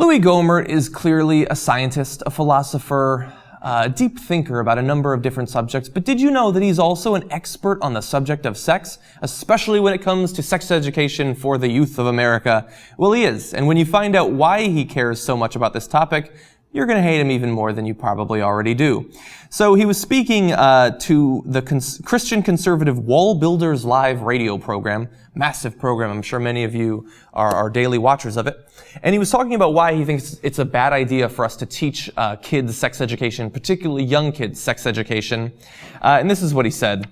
Louie Gohmert is clearly a scientist, a philosopher, a deep thinker about a number of different subjects, but did you know that he's also an expert on the subject of sex, especially when it comes to sex education for the youth of America? Well, he is, and when you find out why he cares so much about this topic, you're going to hate him even more than you probably already do. So he was speaking to the Christian conservative WallBuilders live radio program, massive program. I'm sure many of you are daily watchers of it. And he was talking about why he thinks it's a bad idea for us to teach kids sex education, particularly young kids sex education. And this is what he said.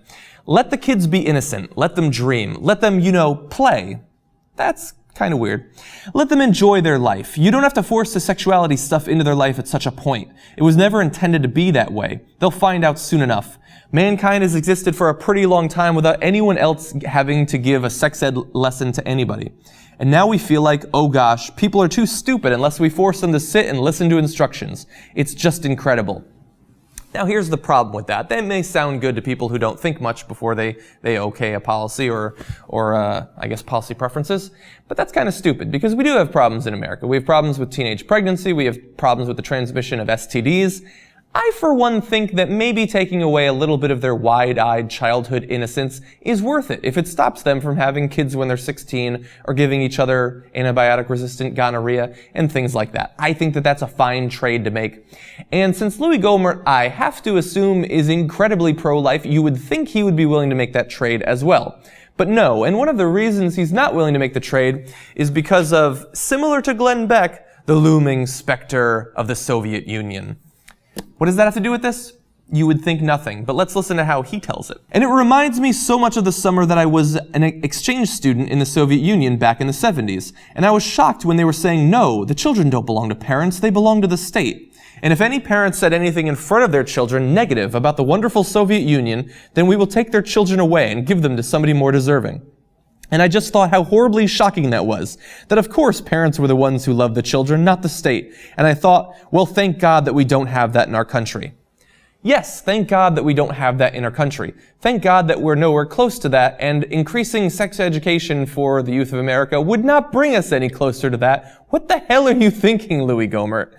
Let the kids be innocent. Let them dream. Let them, play. That's kind of weird. Let them enjoy their life. You don't have to force the sexuality stuff into their life at such a point. It was never intended to be that way. They'll find out soon enough. Mankind has existed for a pretty long time without anyone else having to give a sex ed lesson to anybody. And now we feel like, oh gosh, people are too stupid unless we force them to sit and listen to instructions. It's just incredible. Now here's the problem with that. That may sound good to people who don't think much before they okay a policy or I guess policy preferences, but that's kind of stupid because we do have problems in America. We have problems with teenage pregnancy. We have problems with the transmission of STDs. I, for one, think that maybe taking away a little bit of their wide-eyed childhood innocence is worth it if it stops them from having kids when they're 16 or giving each other antibiotic-resistant gonorrhea and things like that. I think that that's a fine trade to make. And since Louie Gohmert, I have to assume, is incredibly pro-life, you would think he would be willing to make that trade as well. But no, and one of the reasons he's not willing to make the trade is because of, similar to Glenn Beck, the looming specter of the Soviet Union. What does that have to do with this? You would think nothing, but let's listen to how he tells it. And it reminds me so much of the summer that I was an exchange student in the Soviet Union back in the 70s, and I was shocked when they were saying, no, the children don't belong to parents, they belong to the state. And if any parent said anything in front of their children negative about the wonderful Soviet Union, then we will take their children away and give them to somebody more deserving. And I just thought how horribly shocking that was. That of course parents were the ones who loved the children, not the state. And I thought, well, thank God that we don't have that in our country. Yes, thank God that we don't have that in our country. Thank God that we're nowhere close to that, and increasing sex education for the youth of America would not bring us any closer to that. What the hell are you thinking, Louie Gohmert?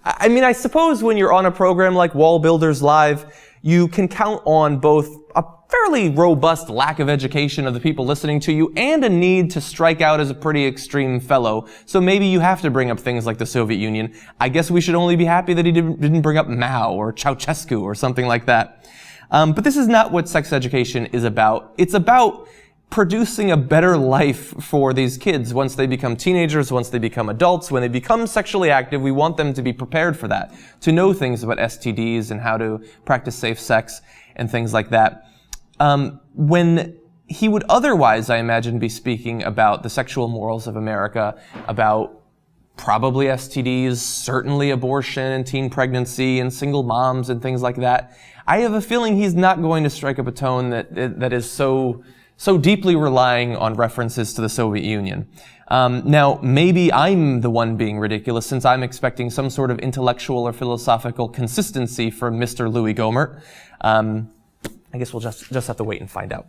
I mean, I suppose when you're on a program like WallBuilders Live, you can count on both a fairly robust lack of education of the people listening to you and a need to strike out as a pretty extreme fellow. So maybe you have to bring up things like the Soviet Union. I guess we should only be happy that he didn't bring up Mao or Ceausescu or something like that. But this is not what sex education is about. It's about producing a better life for these kids once they become teenagers, once they become adults. When they become sexually active, we want them to be prepared for that, to know things about STDs and how to practice safe sex and things like that. When he would otherwise, I imagine, be speaking about the sexual morals of America, about probably STDs, certainly abortion and teen pregnancy and single moms and things like that, I have a feeling he's not going to strike up a tone that is so deeply relying on references to the Soviet Union. Now, maybe I'm the one being ridiculous since I'm expecting some sort of intellectual or philosophical consistency from Mr. Louie Gohmert. I guess we'll just have to wait and find out.